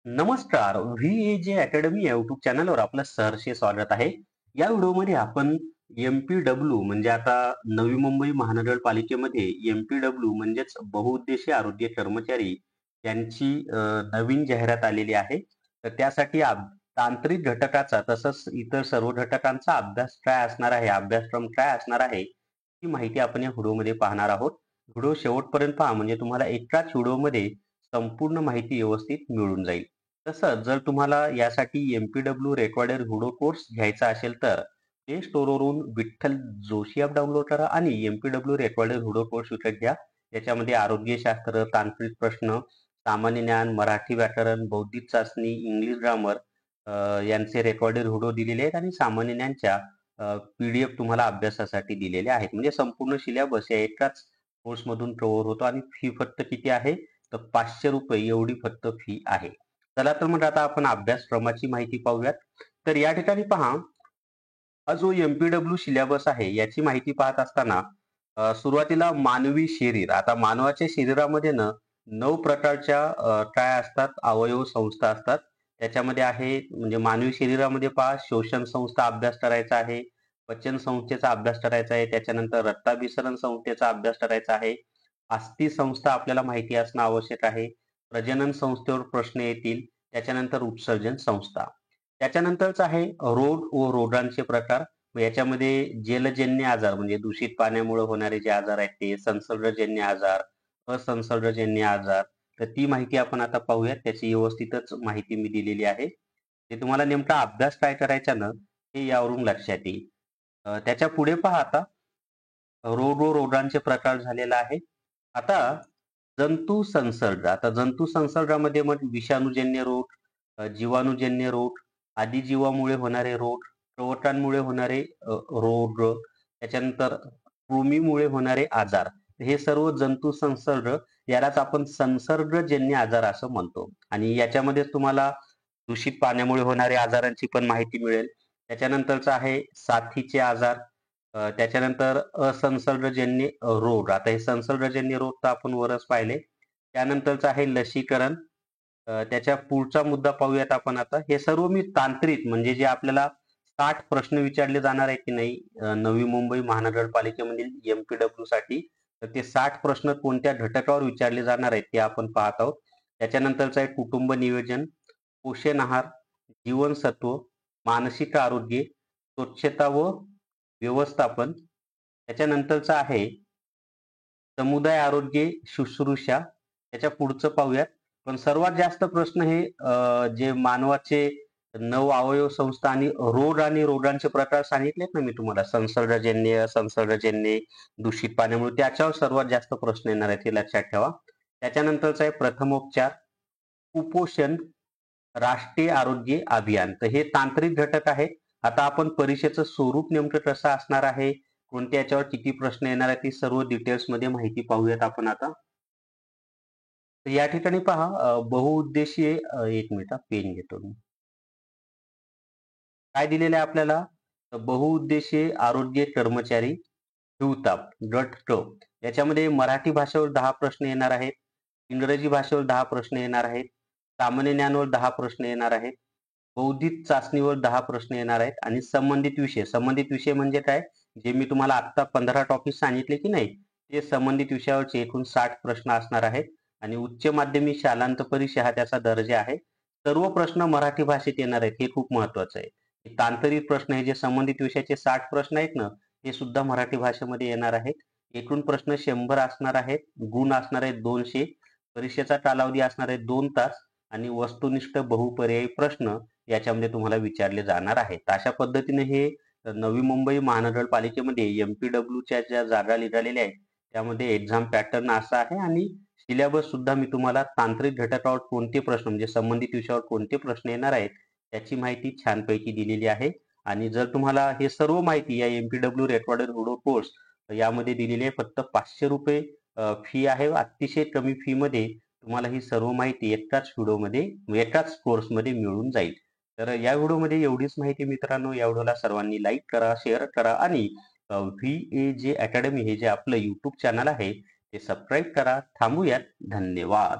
नमस्कार. व्ही-ए-जे अकॅडमी या YouTube चॅनलवर आपलं सहर्ष स्वागत आहे. या व्हिडिओमध्ये आपण एम-पी-डब्ल्यू म्हणजे आता नवी मुंबई महानगरपालिकेमध्ये एम-पी-डब्ल्यू म्हणजेच बहुउद्देशीय आरोग्य कर्मचारी यांची नवीन जाहिरात आलेली आहे. तर त्यासाठी तांत्रिक घटकाचा तसंच इतर सर्व घटकांचा अभ्यास काय असणार आहे, अभ्यासक्रम काय असणार आहे, ही माहिती आपण या व्हिडिओमध्ये पाहणार आहोत. व्हिडिओ शेवटपर्यंत पहा म्हणजे तुम्हाला एकाच व्हिडिओमध्ये संपूर्ण माहिती व्यवस्थित मिळून जाईल. तसंच जर तुम्हाला यासाठी एम-पी-डब्ल्यू रेकॉर्डेड व्हिडिओ कोर्स घ्यायचा असेल तर प्ले स्टोअरवरून विठ्ठल जोशी ॲप डाउनलोड करा आणि एम-पी-डब्ल्यू रेकॉर्डेड व्हिडिओ कोर्स विकत घ्या. याच्यामध्ये आरोग्यशास्त्र, तांत्रिक प्रश्न, सामान्य ज्ञान, मराठी व्याकरण, बौद्धिक चाचणी, इंग्लिश ग्रामर यांचे रेकॉर्डेड व्हिडिओ दिलेले आहेत आणि सामान्य ज्ञानच्या पी-डी-एफ तुम्हाला अभ्यासासाठी दिलेले आहेत. म्हणजे संपूर्ण सिलेबस या एकाच कोर्समधून कव्हर होतो आणि फी फक्त किती आहे? तर ₹500 एवढी फक्त फी आहे. चला तर मग आता आपण अभ्यासक्रमाची माहिती पाहूयात. तर या ठिकाणी पहा, हा जो एम-पी-डब्ल्यू सिलेबस आहे याची माहिती पाहत असताना सुरुवातीला मानवी शरीर. आता मानवाच्या शरीरामध्ये ना 9 प्रकारच्या काय असतात अवयव संस्था असतात. त्याच्यामध्ये आहे म्हणजे मानवी शरीरामध्ये पहा श्वसन संस्था अभ्यास करायचा आहे, पचन संस्थेचा अभ्यास करायचा आहे, त्याच्यानंतर रक्ताभिसरण संस्थेचा अभ्यास करायचा आहे, अस्थी संस्था आपल्याला माहिती असणं आवश्यक आहे, प्रजनन संस्थेवर प्रश्न येतील, त्याच्यानंतर उत्सर्जन संस्था. त्याच्यानंतरच आहे रोग व रोगांचे प्रकार. मग याच्यामध्ये जलजन्य आजार म्हणजे दूषित पाण्यामुळे होणारे जे आजार आहेत ते, संसर्गजन्य आजार, असंसर्गजन्य आजार. तर ती माहिती आपण आता पाहूयात. त्याची व्यवस्थितच माहिती मी दिलेली आहे. ते तुम्हाला नेमका अभ्यास काय करायचा ना, हे यावरून लक्षात येईल. त्याच्या पुढे पहा आता रोग व रोगांचे प्रकार झालेला आहे. आता जंतू संसर्ग. आता जंतू संसर्गामध्ये मग विषाणूजन्य रोग, जीवाणूजन्य रोग, आदिजीवामुळे होणारे रोग, कवकांमुळे होणारे रोग, त्याच्यानंतर कृमीमुळे होणारे आजार. हे सर्व जंतू संसर्ग यालाच आपण संसर्गजन्य आजार असं म्हणतो. आणि याच्यामध्ये तुम्हाला दूषित पाण्यामुळे होणाऱ्या आजारांची पण माहिती मिळेल. त्याच्यानंतरचं आहे साथीचे आजार. त्याच्यानंतर असंसर्गजन्य रोग. आता हे संसर्गजन्य रोग तर आपण वरच पाहिले. त्यानंतरचं आहे लसीकरण. त्याच्या पुढचा मुद्दा पाहूयात आपण आता. हे सर्व मी तांत्रिक म्हणजे जे आपल्याला 60 प्रश्न विचारले जाणार आहेत की नाही नवी मुंबई महानगरपालिकेमधील एम-पी-डब्ल्यू साठी. तर ते 60 प्रश्न कोणत्या घटकावर विचारले जाणार आहेत ते आपण पाहत आहोत. त्याच्यानंतरचं आहे कुटुंब नियोजन, पोषण आहार, जीवनसत्व, मानसिक आरोग्य, स्वच्छता व व्यवस्थापन. त्याच्यानंतरचं आहे समुदाय आरोग्य शुश्रूषा. त्याच्या पुढचं पाहूयात. पण सर्वात जास्त प्रश्न हे जे मानवाचे 9 अवयव संस्था आणि रोग आणि रोगांचे प्रकार सांगितलेत ना मी तुम्हाला संसर्गजन्य, असंसर्गजन्य, दूषित पाण्यामुळे त्याच्यावर सर्वात जास्त प्रश्न येणार आहेत हे लक्षात ठेवा. त्याच्यानंतरचं आहे प्रथमोपचार, कुपोषण, राष्ट्रीय आरोग्य अभियान. तर हे तांत्रिक घटक आहेत. आता आपण परीक्षेचं स्वरूप नेमकं कसं असणार आहे, कोणत्या याच्यावर किती प्रश्न येणार आहेत, ती सर्व डिटेल्समध्ये माहिती पाहूयात आपण आता. तर या ठिकाणी पहा बहुउद्देशीय 1 मिनिट पेन घेतो मी. काय दिलेलं आहे आपल्याला? तर बहुउद्देशीय आरोग्य कर्मचारी हिवताप गट क. याच्यामध्ये मराठी भाषेवर 10 प्रश्न येणार आहेत. इंग्रजी भाषेवर 10 प्रश्न येणार आहेत. सामान्य ज्ञानावर 10 प्रश्न येणार आहेत. बौद्धिक चाचणीवर 10 प्रश्न येणार आहेत आणि संबंधित विषय. संबंधित विषय म्हणजे काय? जे मी तुम्हाला आत्ता 15 टॉपिक सांगितले की नाही, ते संबंधित विषयावरचे एकूण 60 प्रश्न असणार आहेत आणि उच्च माध्यमिक शालांत परीक्षा हा त्याचा दर्जा आहे. सर्व प्रश्न मराठी भाषेत येणार आहेत. हे खूप महत्वाचं आहे. तांत्रिक प्रश्न हे जे संबंधित विषयाचे 60 प्रश्न आहेत ना, हे सुद्धा मराठी भाषेमध्ये येणार आहेत. एकूण प्रश्न 100 असणार आहेत. गुण असणार आहेत 200. परीक्षेचा कालावधी असणार आहे 2 तास आणि वस्तुनिष्ठ बहुपर्यायी प्रश्न याच्यामध्ये तुम्हाला विचारले जाणार आहेत. अशा पद्धतीने हे नवी मुंबई महानगरपालिकेमध्ये एम-पी-डब्ल्यूच्या ज्या जागा निघालेल्या आहेत, त्यामध्ये एक्झाम पॅटर्न असा आहे आणि सिलेबस सुद्धा मी तुम्हाला तांत्रिक घटकावर कोणते प्रश्न म्हणजे संबंधित विषयावर कोणते प्रश्न येणार आहेत, त्याची माहिती छानपैकी दिलेली आहे. आणि जर तुम्हाला हे सर्व माहिती या एम-पी-डब्ल्यू रेकॉर्डेड व्हिडिओ कोर्स यामध्ये दिलेली आहे. फक्त ₹500 फी आहे. अतिशय कमी फीमध्ये तुम्हाला ही सर्व माहिती एकाच व्हिडिओमध्ये एकाच कोर्समध्ये मिळून जाईल. तर या व्हिडिओमध्ये एवढीच माहिती मित्रांनो. या व्हिडिओला सर्वांनी लाईक करा, शेअर करा आणि व्ही-ए-जे अकॅडमी हे जे आपलं YouTube चॅनल आहे ते सबस्क्राईब करा. थांबूयात. धन्यवाद.